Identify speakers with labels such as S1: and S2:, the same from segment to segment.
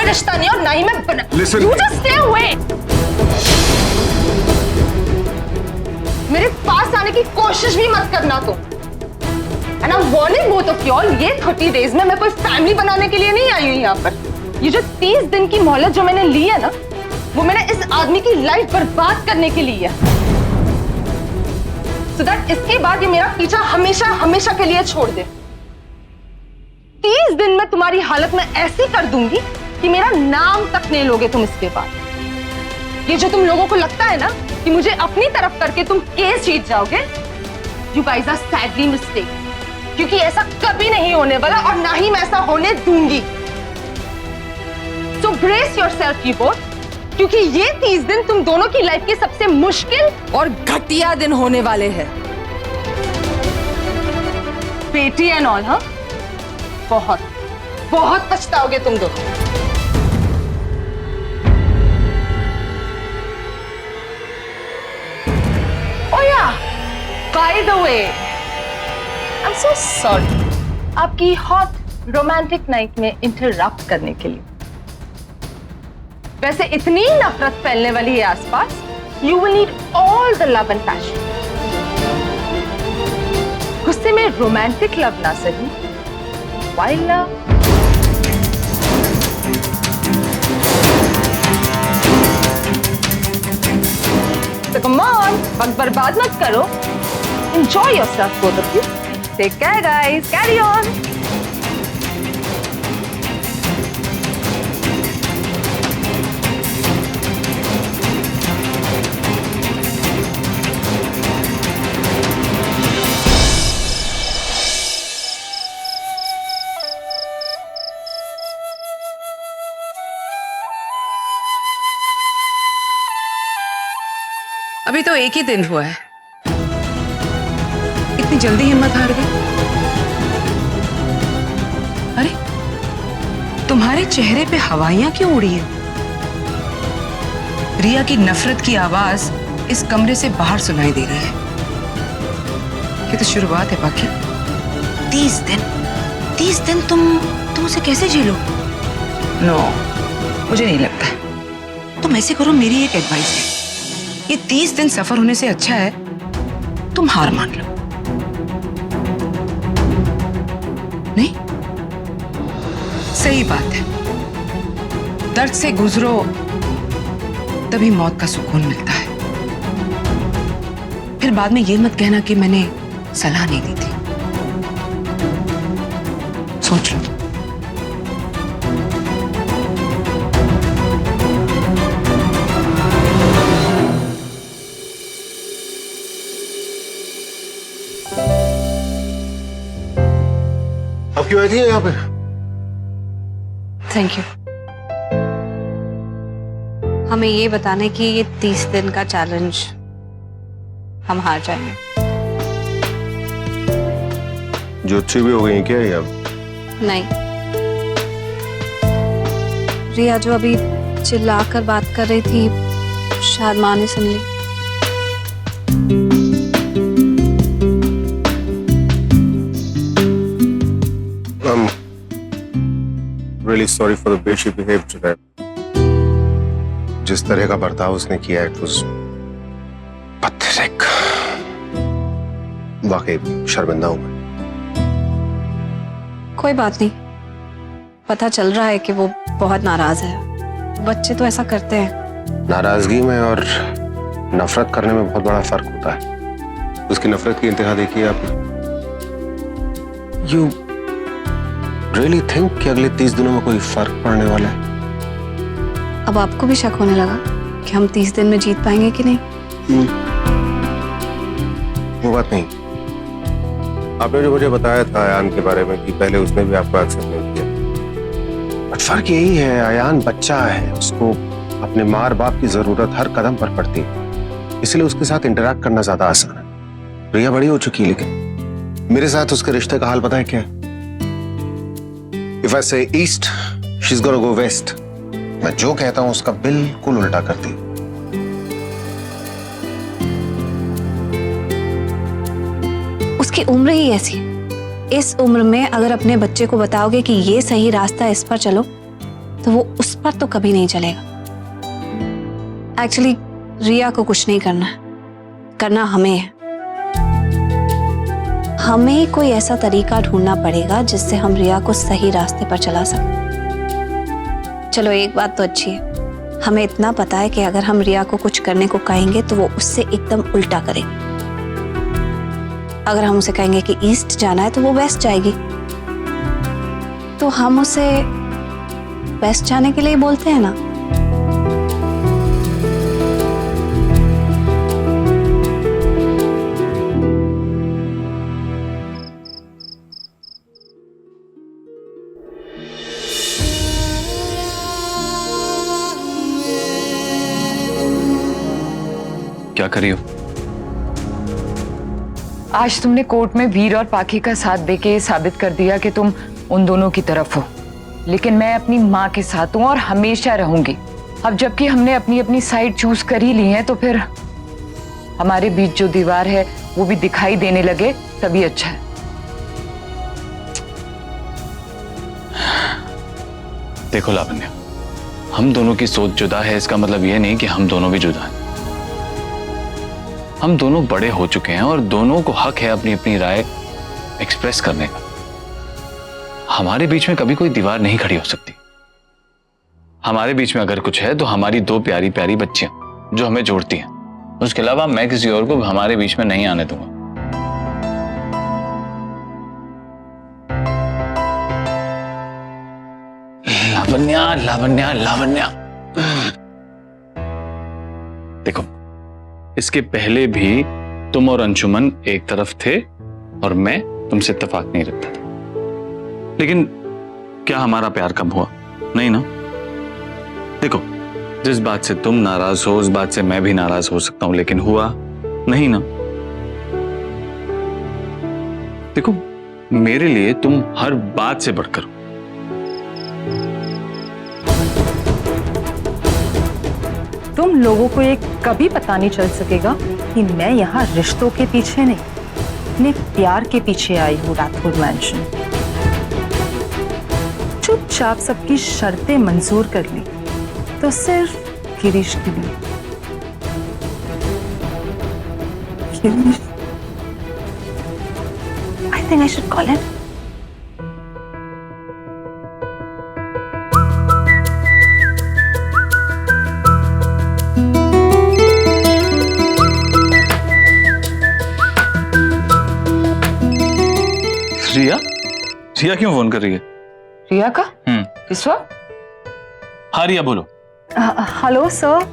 S1: कोई रिश्ता नहीं और ना ही मैं बना।
S2: Listen.
S1: You just stay away. मेरे पास आने की कोशिश भी मत करना तुम। And I'm warning both of you all, ये 30 days में मैं कोई फैमिली बनाने के लिए नहीं आई हूँ यहाँ पर। ये जो 30 दिन की मोहलत जो मैंने ली है ना, वो मैंने इस आदमी की लाइफ बर्बाद करने के लिए है। So that इसके बाद ये मेरा पीछा हमेशा हमेशा के लिए छोड़ दे। 30 दिन में तुम्हारी हालत में ऐसी कर दूंगी कि मेरा नाम तक नहीं लोगे तुम इसके बाद। ये जो तुम लोगों को लगता है ना कि मुझे अपनी तरफ करके तुम केस जीत जाओगे, you guys are sadly mistaken, क्योंकि ऐसा कभी नहीं होने वाला और ना ही मैं ऐसा होने दूंगी। So brace yourself you both, क्योंकि ये 30 दिन तुम दोनों की लाइफ के सबसे मुश्किल और घटिया दिन होने वाले हैं। बेटी एंड ऑल, हाँ, बहुत बहुत पछताओगे तुम दोनों। Oh yeah, by the way, I'm so sorry आपकी हॉट रोमांटिक नाइट में इंटरप्ट करने के लिए। वैसे इतनी नफरत फैलने वाली है आसपास, you will need all the love and passion. गुस्से में रोमांटिक लव ना सही, wild love. So come on, वक्त बर्बाद मत करो. Enjoy yourself, both of you. Take care, guys. Carry on.
S3: अभी तो एक ही दिन हुआ है, इतनी जल्दी हिम्मत हार गई। अरे तुम्हारे चेहरे पे हवाइयां क्यों उड़ी है? रिया की नफरत की आवाज इस कमरे से बाहर सुनाई दे रही है। ये तो शुरुआत है बाकी। 30 दिन तुम उसे कैसे झेलो? नो, मुझे नहीं लगता। तुम ऐसे करो, मेरी एक एडवाइस है, ये 30 दिन सफर होने से अच्छा है तुम हार मान लो। नहीं, सही बात है, दर्द से गुजरो तभी मौत का सुकून मिलता है। फिर बाद में ये मत कहना कि मैंने सलाह नहीं दी थी। सोच लो।
S2: अब क्यों आई थी यहाँ पे?
S4: Thank you. हमें ये बताने कि ये 30 दिन का चैलेंज हम हार जाएंगे।
S2: जो अच्छी भी हो गई क्या ये अब?
S4: नहीं, रिया जो अभी चिल्लाकर बात कर रही थी, शायद माँ ने सुन ली।
S2: I'm really sorry for the way she behaved today. जिस तरह का बर्ताव उसने किया, it was pathetic. वाकई शर्मिंदा हूं मैं।
S4: कोई बात नहीं, पता चल रहा है कि वो बहुत नाराज है। बच्चे तो ऐसा करते हैं।
S2: नाराजगी में और नफरत करने में बहुत बड़ा फर्क होता है। उसकी नफरत की इंतहा देखिए आप। You really think कि अगले 30 दिनों में कोई फर्क पड़ने वाला है?
S4: अब आपको भी शक होने लगा कि हम 30 दिन में जीत पाएंगे कि नहीं?
S2: वो बात नहीं। आपने जो मुझे बताया था आयान के बारे में कि पहले उसने भी आपको एक्सेप्ट नहीं किया, बट फर्क यही है, आयान बच्चा है, उसको अपने मार बाप की जरूरत हर कदम पर पड़ती है, इसलिए उसके साथ इंटरैक्ट करना ज्यादा आसान है। रिया बड़ी हो चुकी है, लेकिन मेरे साथ उसके रिश्ते का हाल पता है क्या है? If I say east, she's gonna go west. मैं जो कहता हूं उसका बिल्कुल उल्टा करती है।
S4: उसकी उम्र ही ऐसी है। इस उम्र में अगर अपने बच्चे को बताओगे कि ये सही रास्ता, इस पर चलो, तो वो उस पर तो कभी नहीं चलेगा। एक्चुअली रिया को कुछ नहीं करना है, करना हमें है। हमें कोई ऐसा तरीका ढूंढना पड़ेगा जिससे हम रिया को सही रास्ते पर चला सकें। चलो एक बात तो अच्छी है, हमें इतना पता है कि अगर हम रिया को कुछ करने को कहेंगे तो वो उससे एकदम उल्टा करेगी। अगर हम उसे कहेंगे कि ईस्ट जाना है तो वो वेस्ट जाएगी। तो हम उसे वेस्ट जाने के लिए बोलते हैं ना।
S5: क्या करी हो?
S3: आज तुमने कोर्ट में वीर और पाखी का साथ देके ये साबित कर दिया कि तुम उन दोनों की तरफ हो, लेकिन मैं अपनी माँ के साथ हूँ और हमेशा रहूंगी। अब जबकि हमने अपनी अपनी साइड चूज कर ही ली है तो फिर हमारे बीच जो दीवार है वो भी दिखाई देने लगे तभी अच्छा है।
S5: देखो लावण्य, हम दोनों की सोच जुदा है इसका मतलब ये नहीं कि हम दोनों भी जुदा हैं। हम दोनों बड़े हो चुके हैं और दोनों को हक है अपनी अपनी राय एक्सप्रेस करने का। हमारे बीच में कभी कोई दीवार नहीं खड़ी हो सकती। हमारे बीच में अगर कुछ है तो हमारी दो प्यारी प्यारी बच्चियां जो हमें जोड़ती हैं। उसके अलावा मैं किसी और को हमारे बीच में नहीं आने दूंगा। लावण्या लावण्या लावण्या, देखो इसके पहले भी तुम और अंशुमन एक तरफ थे और मैं तुमसे इत्तेफाक नहीं रखता था, लेकिन क्या हमारा प्यार कम हुआ? नहीं ना। देखो जिस बात से तुम नाराज हो उस बात से मैं भी नाराज हो सकता हूं, लेकिन हुआ नहीं ना। देखो मेरे लिए तुम हर बात से बढ़कर हो।
S1: तुम लोगों को ये कभी पता नहीं चल सकेगा कि मैं यहाँ रिश्तों के पीछे नहीं, अपने प्यार के पीछे आई हूँ राठौर मैंशन। चुपचाप सबकी शर्तें मंजूर कर ली तो सिर्फ गिरीश के लिए। Girish, I think I should call him.
S5: रिया? रिया क्यों फोन कर रही है?
S3: रिया का? किस वक्त?
S5: हाँ रिया बोलो।
S1: Hello sir.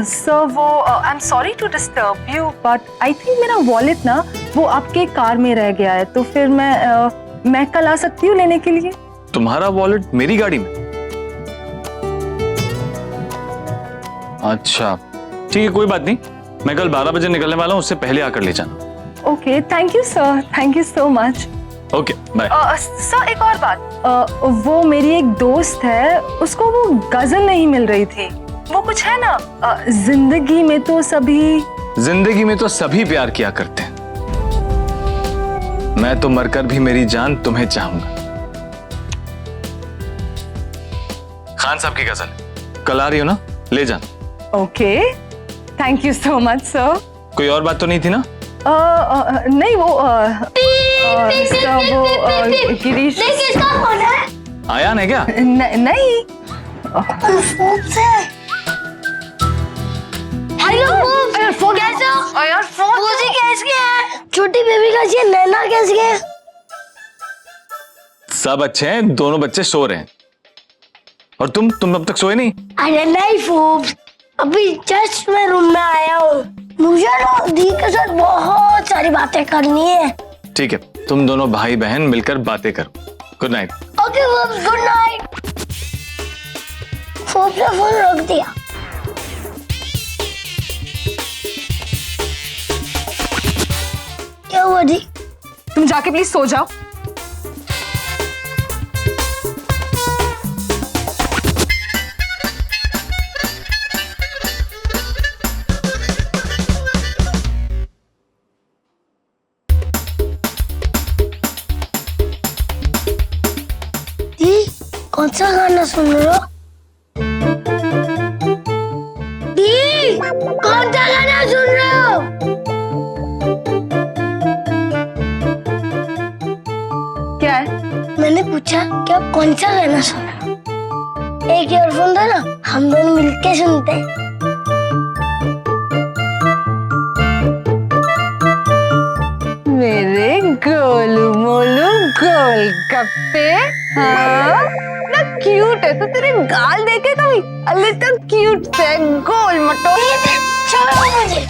S1: सर वो I am sorry to disturb you but I think मेरा वॉलेट ना वो आपके कार में रह गया है, तो फिर मैं कल आ सकती हूँ लेने के लिए?
S5: तुम्हारा वॉलेट मेरी गाड़ी में? अच्छा ठीक है, कोई बात नहीं, मैं कल 12 बजे निकलने वाला हूँ, उससे पहले आकर ले जाना।
S1: Okay, thank you sir, thank you so much.
S5: Okay bye.
S1: Sir एक और बात, वो मेरी एक दोस्त है, उसको वो गजल नहीं मिल रही थी, वो कुछ है ना, जिंदगी में तो सभी
S5: प्यार किया करते हैं, मैं तो मरकर भी मेरी जान तुम्हें चाहूंगा। खान साहब की गजल कल आ रही हो ना, ले जाना।
S1: Okay, thank you so much sir.
S5: कोई और बात तो नहीं थी ना?
S1: नहीं वो गिरीश।
S6: किसका फोन है?
S5: आयान है क्या?
S1: नहीं।
S6: हेलो फोन कैसे हो? यार फोन मुझे कैसे है? छोटी बेबी कैसी है? नैना कैसी है?
S5: सब अच्छे हैं, दोनों बच्चे सो रहे हैं। और तुम अब तक सोए नहीं?
S6: अरे नहीं फूफ, अभी जस्ट मैं रूम में आया हूँ, मुझे ना दी के साथ बहुत सारी बातें करनी है।
S5: ठीक है, तुम दोनों भाई बहन मिलकर बातें करो। Good night.
S6: ओके फूफ, गुड नाइट। फूफ ने फोन रख दिया। क्या हुआ दी?
S1: तुम जाके प्लीज सो जाओ।
S6: कौन सा गाना सुन रहे हो? दी, कौन सा गाना सुन रहे हो?
S1: क्या है?
S6: मैंने पूछा कि आप कौन सा गाना सुन रहे हो? एक ईयरफोन दो ना, हम दोनों मिलके सुनते हैं।
S1: मेरे गोलू मोलू गोलगप्पे, हाँ ना क्यूट है। तो तेरे गाल देखे कभी? अ लिटिल क्यूट से गोल मटोल।
S6: छोड़ो मुझे,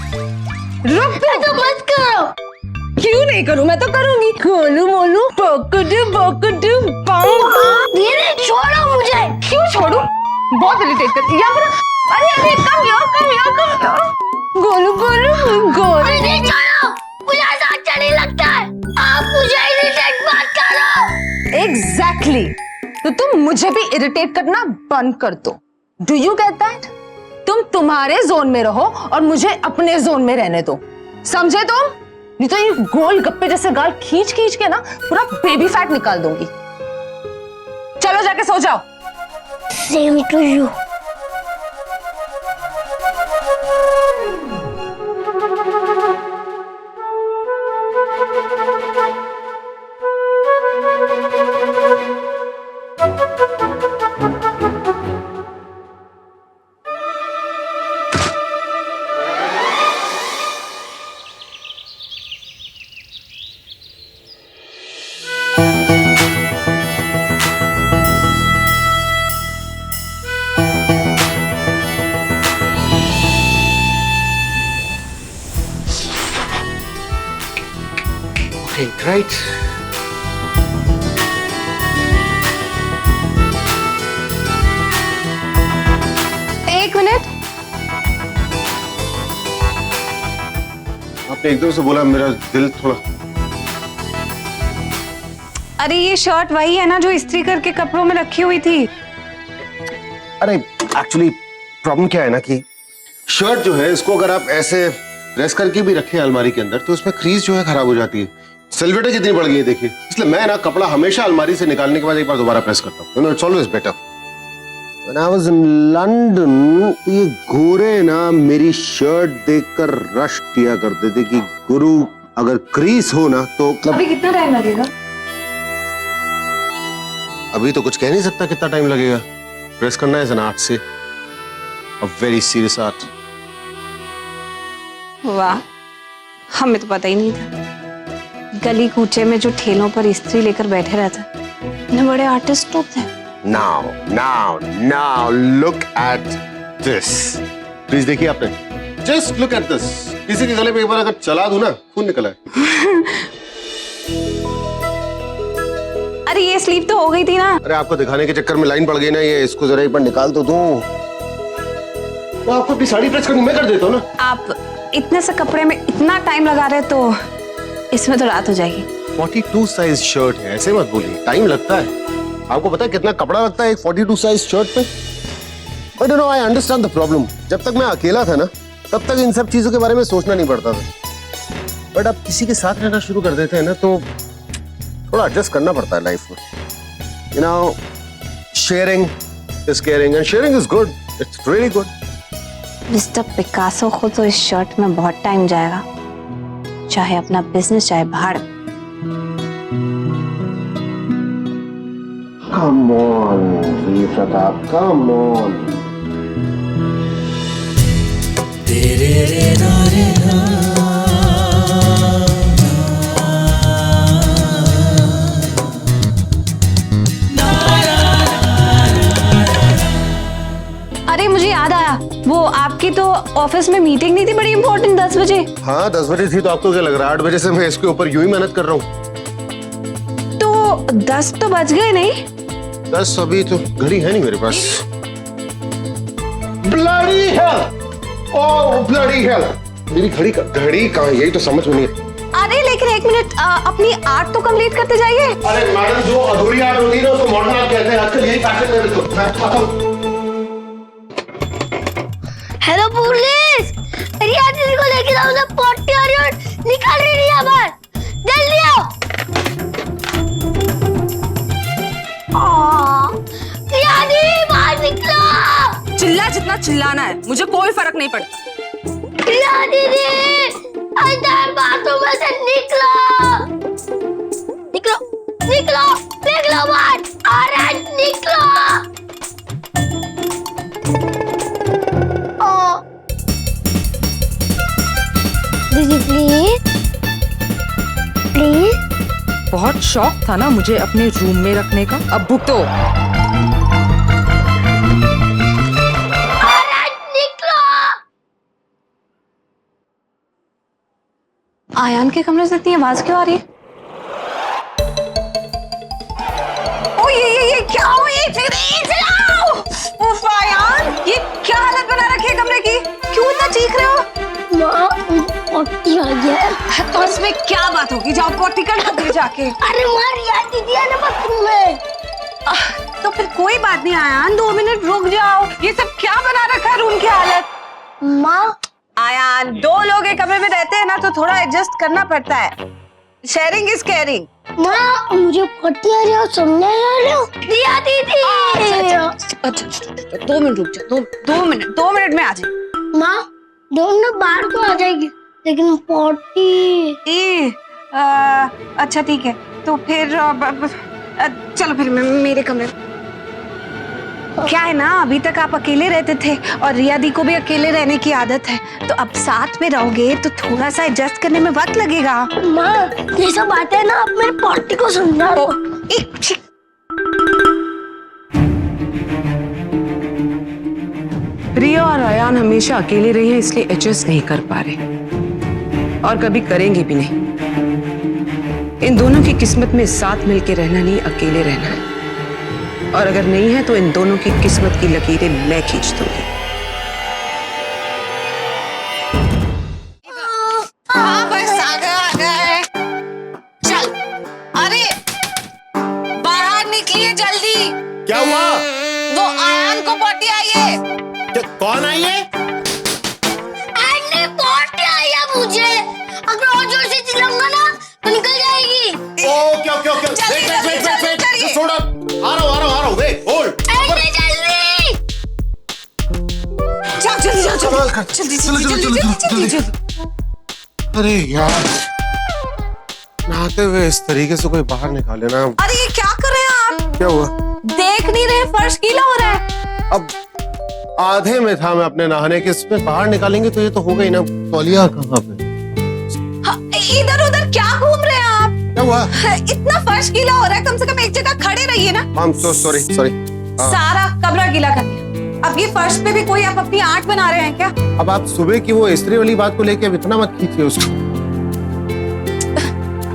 S1: रुक जा।
S6: तो मत करो।
S1: क्यों नहीं करूं? मैं तो करूंगी। गोलू मोलू बकडू बम।
S6: धीरे छोड़ो मुझे।
S1: क्यों छोड़ू? बहुत इरिटेट करती है। अरे अरे कम यो। गोलू गोलू गोल।
S6: अरे नहीं छोड़ो, मुझे ऐसा अच्छा नहीं लगता है। आप मुझे इरिटेट मत करो।
S1: एग्जैक्टली। तो तुम मुझे भी इरिटेट करना बंद कर दो। Do you get that? तुम तुम्हारे जोन में रहो और मुझे अपने जोन में रहने दो, समझे तुम? नहीं तो ये गोल गप्पे जैसे गाल खींच खींच के ना पूरा बेबी फैट निकाल दूंगी। चलो जाके सो जाओ।
S6: Same to you.
S2: Okay, great.
S1: एक मिनट।
S2: आपने एकदम से बोला, मेरा दिल थोड़ा।
S4: अरे ये शर्ट वही है ना जो इस्त्री करके कपड़ों में रखी हुई थी?
S2: अरे एक्चुअली प्रॉब्लम क्या है ना कि शर्ट जो है इसको अगर आप ऐसे प्रेस करके भी रखें अलमारी के अंदर तो उसमें क्रीज जो है खराब हो जाती है। सिलवटें कितनी बढ़ गई है देखिए। इसलिए मैं ना कपड़ा हमेशा अलमारी से निकालने के बाद एक बार दोबारा प्रेस करता हूँ। You know, it's always better. When I was in London, ये गोरे ना मेरी शर्ट देखकर रश किया करते थे कि गुरु अगर क्रीज हो ना तो
S4: अभी कितना टाइम लगेगा?
S2: अभी तो कुछ कह नहीं सकता कितना टाइम लगेगा। प्रेस करना है आर्ट से, a very serious art.
S4: वाह, हमें तो पता ही नहीं था। गली कूचे में जो ठेलों पर इस्त्री लेकर बैठे रहते इतने बड़े आर्टिस्ट होते हैं।
S2: Now, look at this. Please देखिए आपने। Just look at this. किसी के गले में एक बार अगर चला दूं ना, खून निकला है।
S4: अरे ये स्लीव तो हो गई थी ना।
S2: अरे आपको दिखाने के चक्कर में लाइन पड़ गई ना, ये इसको जरा एक बार निकाल तो दूं। तो आपको अपनी साड़ी प्रेस करनी मैं कर देता हूँ ना।
S4: आप इतने से कपड़े में इतना टाइम लगा रहे तो इसमें तो रात हो जाएगी।
S2: 42 साइज शर्ट है, ऐसे मत बोलिए, टाइम लगता है। आपको पता है कितना कपड़ा लगता है एक 42 साइज शर्ट पे? I don't know, I understand the problem. जब तक मैं अकेला था ना, तब तक इन सब चीजों के बारे में सोचना नहीं पड़ता था। बट अब किसी के साथ रहना शुरू कर देते हैं ना तो थोड़ा एडजस्ट करना पड़ता है लाइफ में। You know, sharing is caring and sharing is good. It's really good.
S4: Mister Picasso को तो इस शर्ट में बहुत टाइम जाएगा, चाहे अपना बिजनेस चाहे भाड़।
S2: Come on, Veer Pratap, come on.
S4: अरे मुझे याद आया, वो आपकी तो ऑफिस में मीटिंग नहीं थी बड़ी इंपॉर्टेंट 10 बजे?
S2: हाँ 10 बजे थी, तो आपको क्या लग रहा है 8 बजे से मैं इसके ऊपर यूं ही मेहनत कर रहा हूँ।
S4: तो 10 तो बज गए नहीं?
S2: 10 अभी तो घड़ी है नहीं मेरे पास। Bloody hell! Oh, bloody hell! मेरी घड़ी कहाँ है? यही तो समझ में नहीं है।
S4: अरे लेकिन एक मिनट, अपनी आर्ट तो कंप्लीट करते जाइए।
S2: अरे मैडम, जो अधूरी आर्ट होती है ना उसको मॉडर्न आर्ट कहते हैं। आजकल यही फैशन में तो मैं बताता हूँ।
S6: हेलो पुलिस, मेरी आदमी को लेके जाओ ना, पोटी आ रही है, निकाल रही है बाहर, जल्दी आओ।
S3: जितना चिल्लाना है, मुझे कोई फर्क नहीं पड़ता।
S6: रिया दीदी, अंदर बाथरूम में से निकलो, निकलो, निकलो, निकलो बाहर, अरे निकलो। ओ, दीदी प्लीज, प्लीज।
S3: बहुत शौक था ना मुझे अपने रूम में रखने का, अब भुगतो।
S4: आयान के कमरे से इतनी आवाज क्यों आ रही है?
S3: ओ ये क्या हो, ये चलाओ। उफ आयान, ये क्या हालत बना रखी है कमरे की? क्यों इतना चीख रहे हो?
S6: माँ, पॉटी आ गया।
S3: तो इसमें क्या बात होगी, जाओ पॉटी कर लो जाके।
S6: अरे माँ, रिया दीदी है ना बाथरूम में।
S3: तो फिर कोई बात नहीं आयान, 2 मिनट रुक जाओ। ये सब क्या बना रखा है रूम की हालत?
S6: माँ,
S3: आयान, 2 लोग एक कमरे में रहते हैं ना तो थोड़ा एडजस्ट करना पड़ता है। Sharing is caring.
S6: माँ, मुझे पॉटी आ रही है, सुनने आ रहे हो? रिया दीदी।
S3: अच्छा 2 मिनट रुक जाओ, 2 मिनट में आ जाए।
S6: माँ, दोनों बाहर तो आ जाएगी, लेकिन पॉटी।
S3: अच्छा ठीक है, तो फिर चलो फिर मेरे कमरे में। क्या है ना, अभी तक आप अकेले रहते थे और रिया दी को भी अकेले रहने की आदत है, तो अब साथ में रहोगे तो थोड़ा सा एडजस्ट करने में वक्त लगेगा।
S6: माँ, ये सब बातें ना आप मेरी पॉटी को समझा दो।
S3: रिया और आयान हमेशा अकेले रहे हैं, इसलिए एडजस्ट नहीं कर पा रहे और कभी करेंगे भी नहीं। इन दोनों की किस्मत में साथ मिलके रहना नहीं, अकेले रहना है, और अगर नहीं है तो इन दोनों की किस्मत की लकीरें मैं खींच दूंगी। हाँ बस आ गए। चल, अरे बाहर निकलिए जल्दी।
S2: क्या हुआ?
S3: वो आयान को पॉटी आई है।
S2: कौन आई है?
S6: पॉटी आई है मुझे, अगर और जोर से चिल्लाऊंगा ना तो निकल जाएगी।
S2: ओ क्या क्या क्या? वेट, छोड़, आ रहा हूँ, वेट, होल्ड।
S3: जल्दी।
S2: अरे यार, नहाते हुए इस तरीके से कोई बाहर निकाले ना।
S3: अरे ये क्या कर रहे हैं आप?
S2: क्या हुआ?
S3: देख नहीं रहे फर्श गीला हो रहा है।
S2: अब आधे में था मैं अपने नहाने के, इसमें बाहर निकालेंगे तो ये तो हो गई ना। तौलिया कहाँ पे?
S3: इधर उधर क्या घूम रहे हैं आप?
S2: क्या हुआ?
S3: इतना फर्श गीला हो रहा है, कम से कम एक जगह खड़े रहिए ना।
S2: I'm so sorry।
S3: सारा कमरा गीला कर दिया। अब ये फर्श पे भी कोई आप अपनी आर्ट बना रहे हैं क्या?
S2: अब आप सुबह की वो इस्त्री वाली बात को लेके अब इतना मत खींचिए उसको।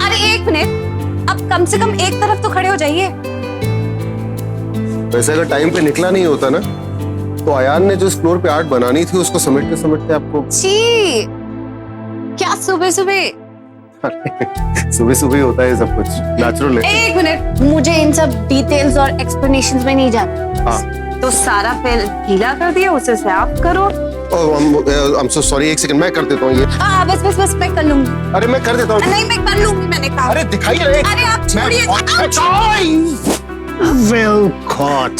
S3: अरे 1 मिनट, अब कम से कम एक तरफ तो खड़े हो जाइए।
S2: वैसे अगर टाइम पे निकला नहीं होता ना तो आयान ने जो इस फ्लोर पे आर्ट बनानी थी उसको समेटते समेटते आपको।
S3: छी, क्या सुबह सुबह
S2: सुबह सुबह होता है सब कुछ, नेचुरल है।
S3: 1 मिनट, मुझे इन सब डिटेल्स और एक्सप्लेनेशंस में नहीं जाना।
S2: हाँ।
S3: तो सारा फिर गीला कर दिया, उसे साफ करो।
S2: I'm so sorry, 1 सेकंड मैं कर देता हूँ ये।
S3: हाँ बस मैं कर लूंगी।
S2: अरे मैं कर देता हूँ।
S3: नहीं मैं कर लूंगी, मैंने कहा।
S2: अरे दिखाइए।
S3: अरे आप छोड़िए।
S2: Well caught।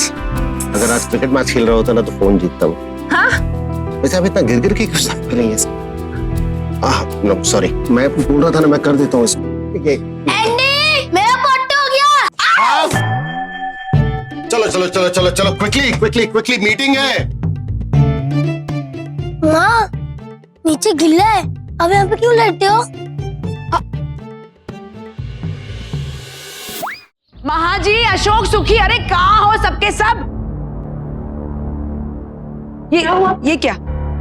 S2: अगर आज क्रिकेट मैच खेल रहा होता ना तो फोन जीतता हूँ।
S3: हाँ?
S2: वैसे आप इतना गिर के क्यों साफ कर रही हैं? नो सॉरी, मैं बोल रहा था ना, मैं कर देता हूँ इसको।
S6: एंडी, मेरा पॉटी हो गया।
S2: चलो क्विकली मीटिंग है।
S6: माँ, नीचे गिल्ला है, अब यहाँ पे क्यों लेटे हो?
S3: महाजी, अशोक, सुखी, अरे कहाँ हो सबके सब? ये क्या?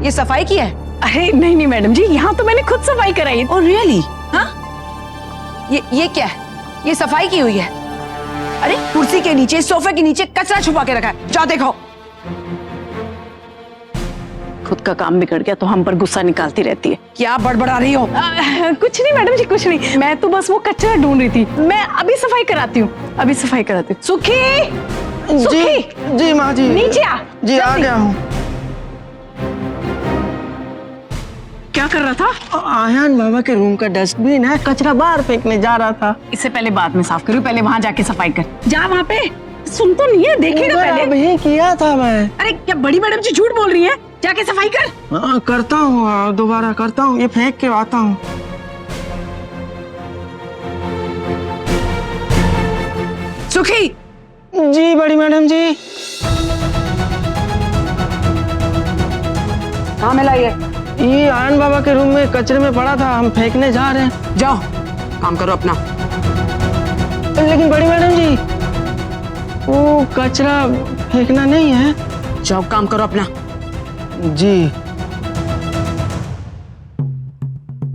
S3: ये सफाई की है?
S7: अरे नहीं मैडम जी, यहाँ तो मैंने खुद सफाई कराई है।
S3: Oh really? हाँ? ये क्या है? ये सफाई की हुई है? अरे कुर्सी के नीचे, सोफे के नीचे कचरा छुपा के रखा है, जाओ देखो।
S7: खुद का काम बिगड़ गया तो हम पर गुस्सा निकालती रहती है।
S3: क्या बड़बड़ा रही हो?
S7: कुछ नहीं मैडम जी, कुछ नहीं। मैं तो बस वो कचरा ढूंढ रही थी। मैं अभी सफाई कराती हूँ, सुखी
S8: जी माँ जी।
S7: नीचे आ।
S8: जी आ गया हूँ।
S7: क्या कर रहा था?
S8: आयान मामा के रूम का डस्टबिन है, कचरा बाहर फेंकने जा रहा था।
S7: इससे पहले बाद में साफ करूँ, पहले वहां जाके सफाई कर। जा वहां पे। सुन तो नहीं है, देखे ना
S8: ऊबर
S7: पहले।
S8: अभी किया था मैं।
S7: अरे क्या बड़ी मैडम जी झूठ बोल रही हैं? जाके सफाई कर।
S8: हाँ, करता हूँ, दोबारा करता हूँ, ये फेंक के आता हूँ।
S3: सुखी,
S8: जी बड़ी मैडम जी।
S3: कहाँ मिला ये?
S8: ये आयन बाबा के रूम में कचरे में पड़ा था, हम फेंकने जा रहे हैं।
S3: जाओ काम करो अपना।
S8: लेकिन बड़ी मैडम जी, वो कचरा फेंकना नहीं है।
S3: जाओ काम करो अपना।
S8: जी।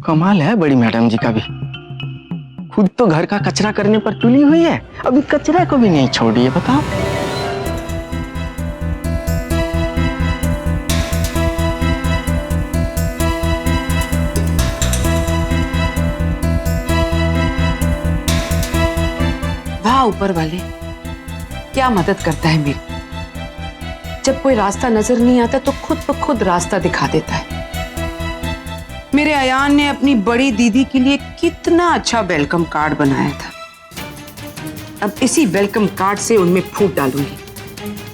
S8: कमाल है बड़ी मैडम जी का भी, खुद तो घर का कचरा करने पर तुली हुई है, अभी कचरा को भी नहीं छोड़ी है, बताओ।
S3: वाह ऊपर वाले, क्या मदद करता है मेरी। जब कोई रास्ता नजर नहीं आता तो खुद ब खुद रास्ता दिखा देता है। मेरे अयान ने अपनी बड़ी दीदी के लिए कितना अच्छा वेलकम कार्ड बनाया था। अब इसी वेलकम कार्ड से उनमें फूट डालूंगी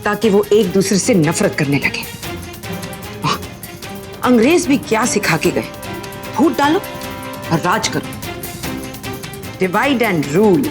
S3: ताकि वो एक दूसरे से नफरत करने लगे। वाह, अंग्रेज भी क्या सिखा के गए, फूट डालो और राज करो, डिवाइड एंड रूल।